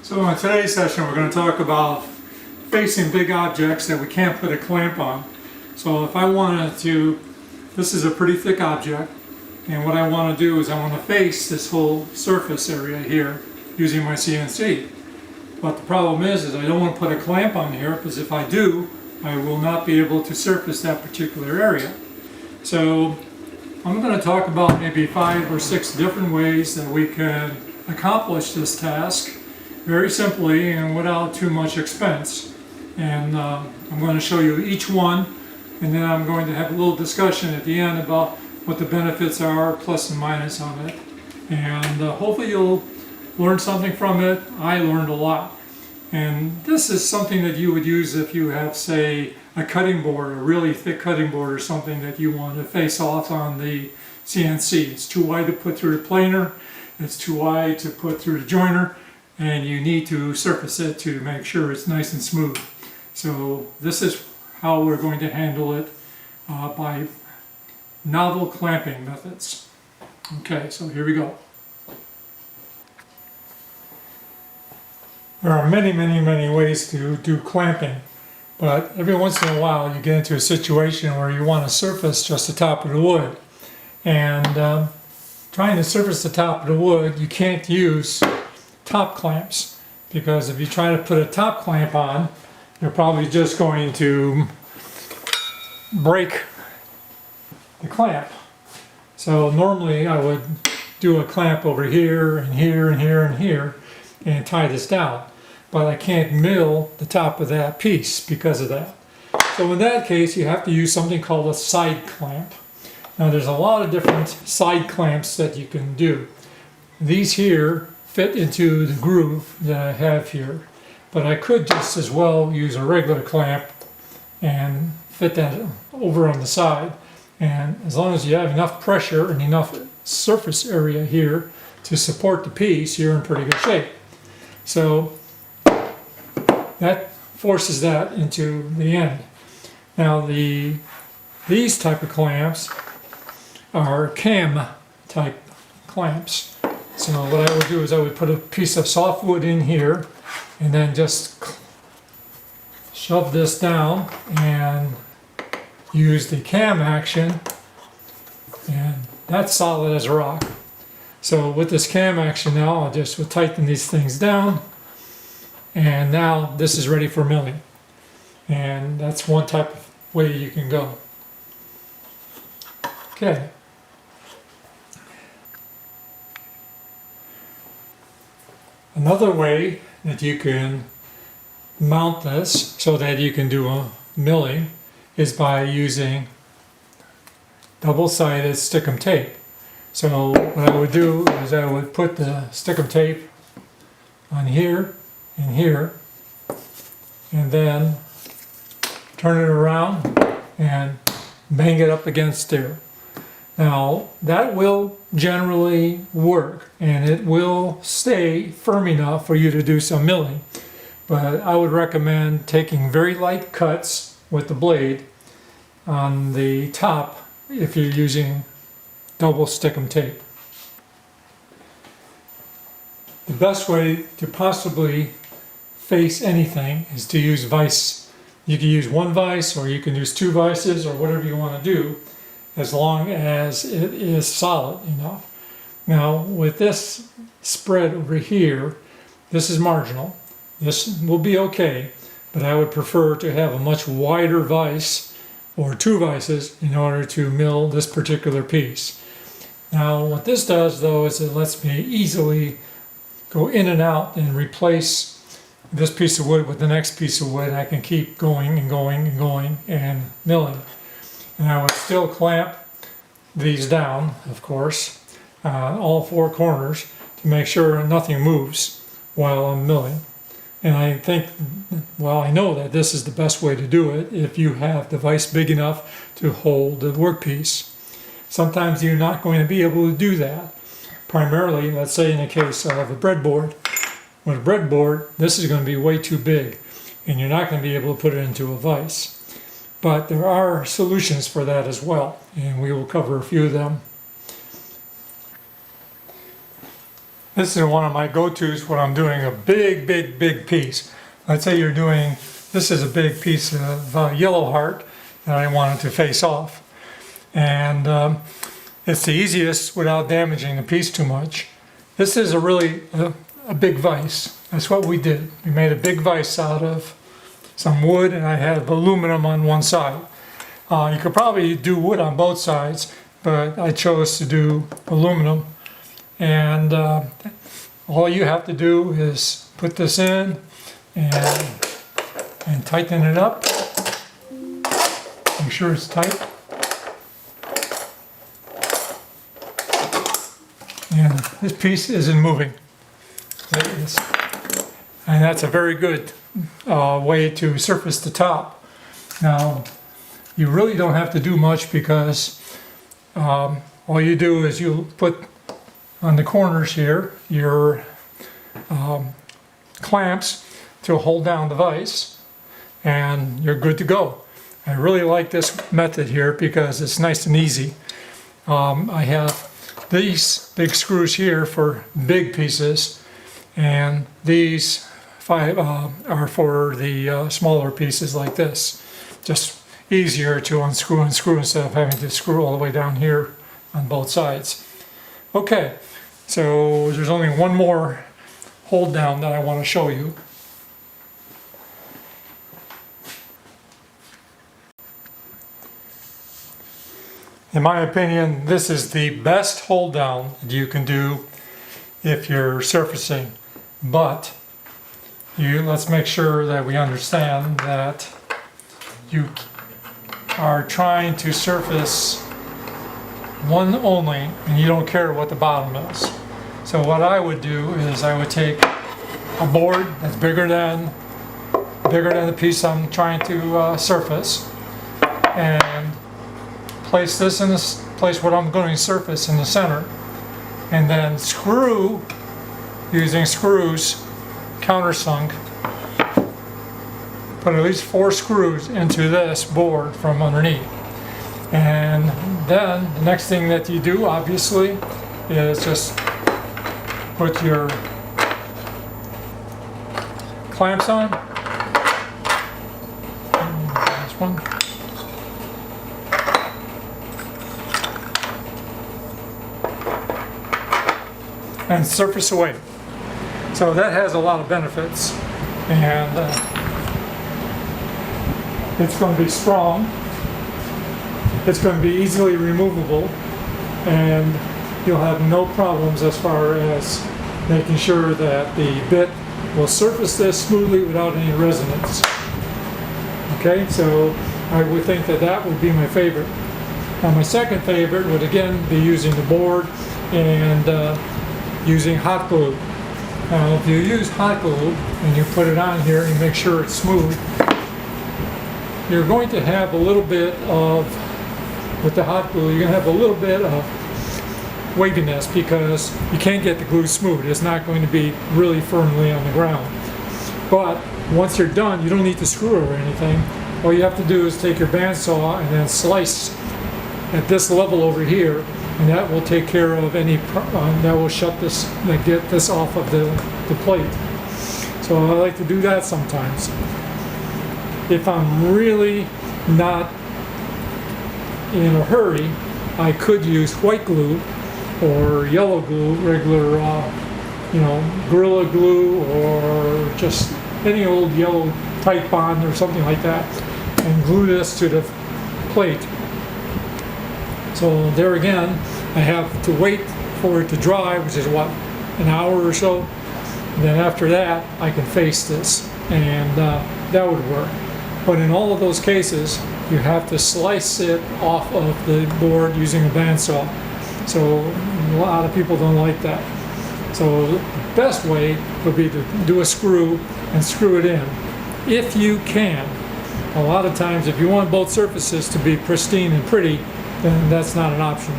So in today's session we're going to talk about facing big objects that we can't put a clamp on. So if I wanted to, this is a pretty thick object, and what I want to do is I want to face this whole surface area here using my CNC. But the problem is I don't want to put a clamp on here, because if I do, I will not be able to surface that particular area. So I'm going to talk about maybe 5 or 6 different ways that we can accomplish this task very simply and without too much expense. And I'm going to show you each one, and then I'm going to have a little discussion at the end about what the benefits are, plus and minus on it. And hopefully you'll learn something from it. I learned a lot. And this is something that you would use if you have, say, a cutting board, a really thick cutting board or something that you want to face off on the CNC. It's too wide to put through the planer, it's too wide to put through the joiner, and you need to surface it to make sure it's nice and smooth. So this is how we're going to handle it by novel clamping methods. Okay, so here we go. There are many ways to do clamping, but every once in a while you get into a situation where you want to surface just the top of the wood. And trying to surface the top of the wood, you can't use top clamps, because if you try to put a top clamp on, you're probably just going to break the clamp. So normally I would do a clamp over here and here and here and here and tie this down, but I can't mill the top of that piece because of that. So in that case you have to use something called a side clamp. Now there's a lot of different side clamps that you can do. These here fit into the groove that I have here, but I could just as well use a regular clamp and fit that over on the side. And as long as you have enough pressure and enough surface area here to support the piece, you're in pretty good shape. So that forces that into the end. Now these type of clamps are cam type clamps. So what I would do is I would put a piece of softwood in here and then just shove this down and use the cam action, and that's solid as a rock. So with this cam action now, I'll just tighten these things down, and now this is ready for milling. And that's one type of way you can go. Okay. Another way that you can mount this so that you can do a milling is by using double-sided stickum tape. So what I would do is I would put the stickum tape on here and here, and then turn it around and bang it up against there. Now that will generally work, and it will stay firm enough for you to do some milling. But I would recommend taking very light cuts with the blade on the top if you're using double stickum tape. The best way to possibly face anything is to use vise. You can use one vise, or you can use 2 vices, or whatever you want to do, as long as it is solid enough. Now with this spread over here, this is marginal. This will be okay, but I would prefer to have a much wider vise or 2 vices in order to mill this particular piece. Now what this does though is it lets me easily go in and out and replace this piece of wood with the next piece of wood. I can keep going and going and going and milling. And I would still clamp these down, of course, all 4 corners to make sure nothing moves while I'm milling. And I think, well, I know that this is the best way to do it if you have the vise big enough to hold the workpiece. Sometimes you're not going to be able to do that. Primarily, let's say in the case of a breadboard. With a breadboard, this is going to be way too big, and you're not going to be able to put it into a vise. But there are solutions for that as well, and we will cover a few of them. This is one of my go-tos when I'm doing a big piece. Let's say you're doing, this is a big piece of yellow heart that I wanted to face off. And it's the easiest without damaging the piece too much. This is a really a big vise. That's what we did. We made a big vise out of some wood, and I had aluminum on one side. You could probably do wood on both sides, but I chose to do aluminum. And all you have to do is put this in and tighten it up. Make sure it's tight. And this piece isn't moving. And that's a very good way to surface the top. Now, you really don't have to do much because all you do is you put on the corners here your clamps to hold down the vise, and you're good to go. I really like this method here because it's nice and easy. I have these big screws here for big pieces, and these 5 are for the smaller pieces like this. Just easier to unscrew and screw instead of having to screw all the way down here on both sides. Okay, so there's only one more hold down that I want to show you. In my opinion, this is the best hold down that you can do if you're surfacing, but let's make sure that we understand that you are trying to surface one only, and you don't care what the bottom is. So what I would do is I would take a board that's bigger than the piece I'm trying to surface, and place this in this place what I'm going to surface in the center, and then screw using screws countersunk. Put at least 4 screws into this board from underneath. And then the next thing that you do, obviously, is just put your clamps on. This one. And surface away. So that has a lot of benefits, and it's going to be strong, it's going to be easily removable, and you'll have no problems as far as making sure that the bit will surface this smoothly without any resonance. Okay, so I would think that that would be my favorite. Now my second favorite would again be using the board and using hot glue. Now if you use hot glue and you put it on here and make sure it's smooth, you're going to have a little bit of, with the hot glue, you're going to have a little bit of waviness because you can't get the glue smooth. It's not going to be really firmly on the ground. But once you're done, you don't need to screw it or anything. All you have to do is take your bandsaw and then slice at this level over here, and that will take care of any, that will shut this, get this off of the plate. So I like to do that sometimes. If I'm really not in a hurry, I could use white glue or yellow glue, regular, Gorilla Glue, or just any old yellow tight bond or something like that, and glue this to the plate. So there again, I have to wait for it to dry, which is what, an hour or so. And then after that, I can face this, and that would work. But in all of those cases, you have to slice it off of the board using a bandsaw. So a lot of people don't like that. So the best way would be to do a screw and screw it in, if you can. A lot of times, if you want both surfaces to be pristine and pretty, then that's not an option.